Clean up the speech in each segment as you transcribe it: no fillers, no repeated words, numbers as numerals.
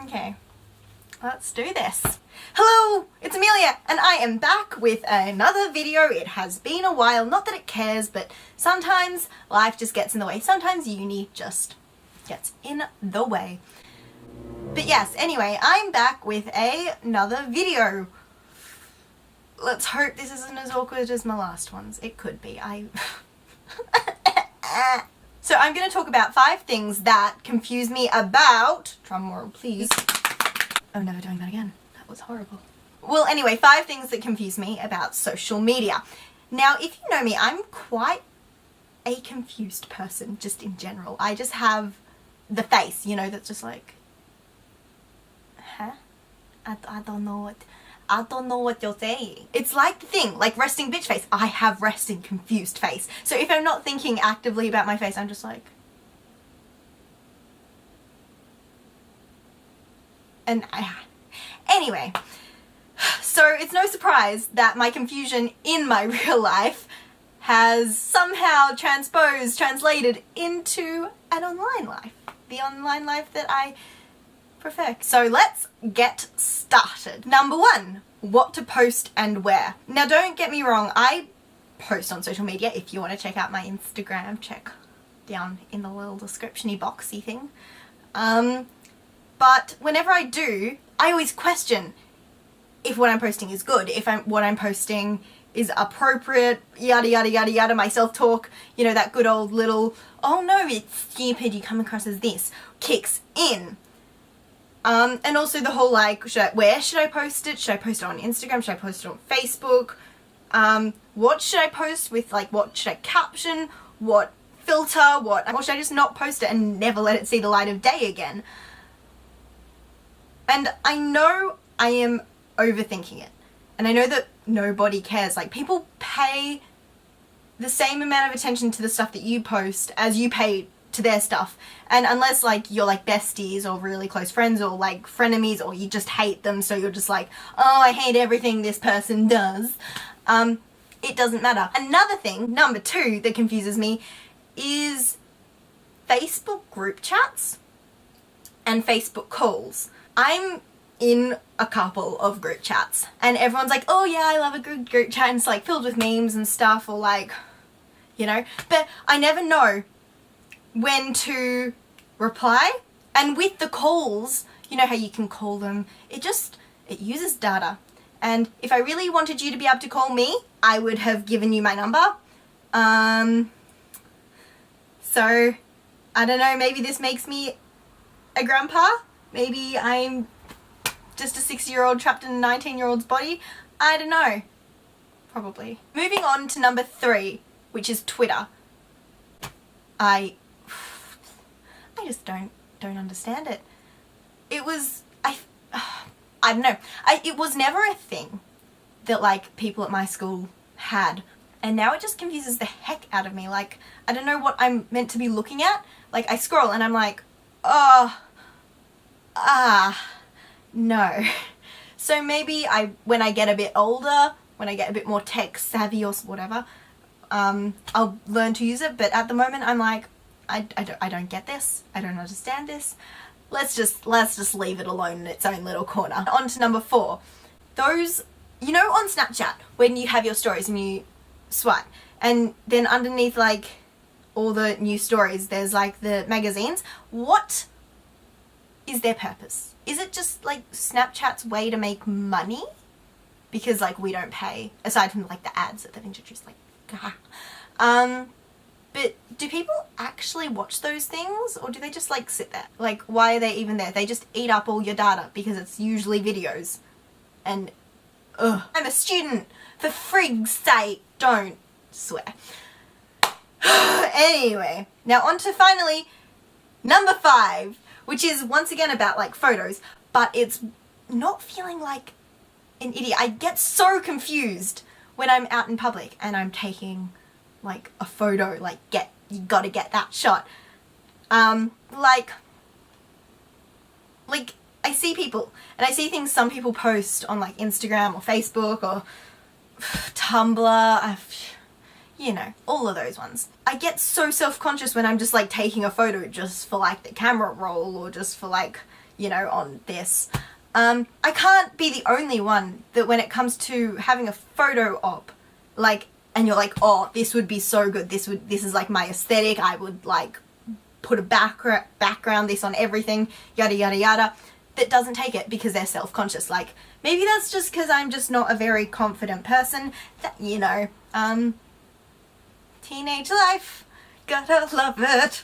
Okay, let's do this. Hello, it's Amelia, and I am back with another video. It has been a while, not that it cares, but sometimes life just gets in the way. Sometimes uni just gets in the way. But yes, anyway, I'm back with another video. Let's hope this isn't as awkward as my last ones. It could be. So I'm going to talk about 5 things that confuse me about, drum roll please. I'm never doing that again. That was horrible. Well, anyway, 5 things that confuse me about social media. Now, if you know me, I'm quite a confused person, just in general. I just have the face, you know, that's just like, huh? I don't know what you're saying. It's like the thing, like resting bitch face. I have resting confused face. So if I'm not thinking actively about my face, I'm just like, and anyway, so it's no surprise that my confusion in my real life has somehow translated into an online life. The online life that I prefer. So let's get started. Number 1, what to post and where. Now don't get me wrong, I post on social media. If you want to check out my Instagram, check down in the little description-y boxy thing. But whenever I do, I always question if what I'm posting is good, if what I'm posting is appropriate, yada yada yada yada, my self-talk, you know, that good old little, oh no, it's stupid, you come across as this, kicks in. And also the whole like, where should I post it? Should I post it on Instagram? Should I post it on Facebook? What should I post with, like, what should I caption? What filter? Or should I just not post it and never let it see the light of day again? And I know I am overthinking it. And I know that nobody cares. Like, people pay the same amount of attention to the stuff that you post as you pay to their stuff. And unless, like, you're like besties or really close friends or like frenemies, or you just hate them, so you're just like, oh, I hate everything this person does, it doesn't matter. Another thing, number 2, that confuses me is Facebook group chats and Facebook calls. I'm in a couple of group chats and everyone's like, oh yeah, I love a good group chat, and it's like filled with memes and stuff, or like, you know, but I never know when to reply. And with the calls, you know how you can call them, it uses data. And if I really wanted you to be able to call me, I would have given you my number. So I don't know, maybe this makes me a grandpa. Maybe I'm just a 6-year-old trapped in a 19-year-old's body. I don't know. Probably. Moving on to number 3, which is Twitter. I just don't understand it. It was, I don't know. It was never a thing that, like, people at my school had. And now it just confuses the heck out of me. Like, I don't know what I'm meant to be looking at. Like, I scroll and I'm like, oh, no. So maybe when I get a bit older, when I get a bit more tech savvy or whatever, I'll learn to use it. But at the moment I'm like, I don't get this. I don't understand this. Let's just leave it alone in its own little corner. On to number 4. Those, you know, on Snapchat, when you have your stories and you swipe, and then underneath, like, all the new stories, there's like the magazines. What is their purpose? Is it just like Snapchat's way to make money? Because, like, we don't pay, aside from like the ads that they've introduced, like, but do people actually watch those things, or do they just like sit there? Like, why are they even there? They just eat up all your data because it's usually videos. And ugh. I'm a student, for frig's sake, don't swear. Anyway, now on to finally number 5, which is once again about like photos, but it's not feeling like an idiot. I get so confused when I'm out in public and I'm taking like a photo, like, you gotta get that shot. Like I see people, and I see things some people post on like Instagram or Facebook or Tumblr, you know, all of those ones. I get so self-conscious when I'm just like taking a photo just for like the camera roll, or just for like, you know, on this. I can't be the only one that when it comes to having a photo op, like, and you're like, oh, this would be so good, this is like my aesthetic, I would like put a background, this on everything, yada yada yada, that doesn't take it because they're self-conscious. Like, maybe that's just because I'm just not a very confident person, that, you know, teenage life, gotta love it.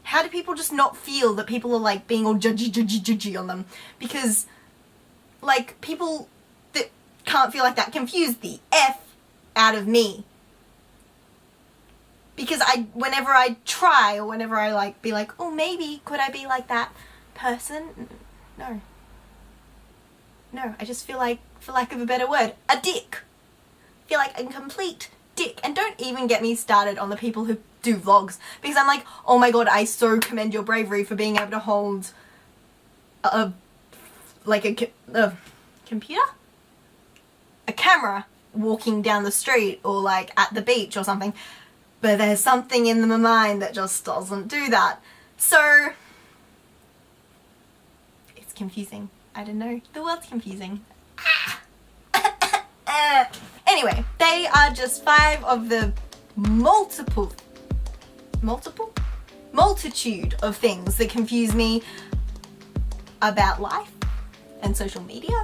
How do people just not feel that people are like being all judgy on them? Because like people that can't feel like that confuse the F out of me. Because whenever I try, or whenever I like be like, oh, maybe could I be like that person? No, I just feel like, for lack of a better word, a dick. Feel like a complete dick. And don't even get me started on the people who do vlogs, because I'm like, oh my god, I so commend your bravery for being able to hold a computer? A camera walking down the street or like at the beach or something. But there's something in my mind that just doesn't do that. So it's confusing. I don't know. The world's confusing. Anyway, they are just 5 of the multitude of things that confuse me about life and social media.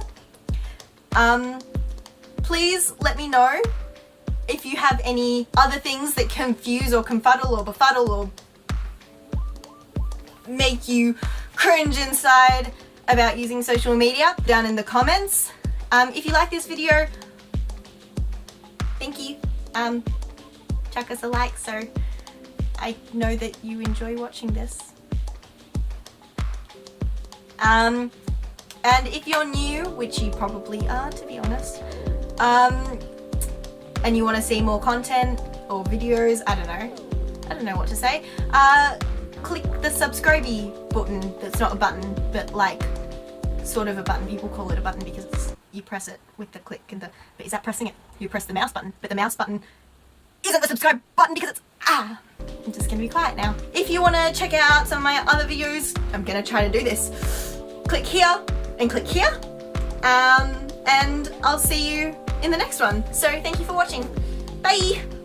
Please let me know if you have any other things that confuse or confuddle or befuddle or make you cringe inside about using social media down in the comments. If you like this video, thank you. Chuck us a like so I know that you enjoy watching this. And if you're new, which you probably are, to be honest, and you want to see more content or videos, I don't know what to say, click the subscribe-y button. That's not a button, but like sort of a button. People call it a button because you press it with the click and the, but is that pressing it? You press the mouse button, but the mouse button isn't the subscribe button because it's, I'm just gonna be quiet now. If you want to check out some of my other videos, I'm gonna try to do this. Click here and click here, and I'll see you in the next one. So thank you for watching. Bye!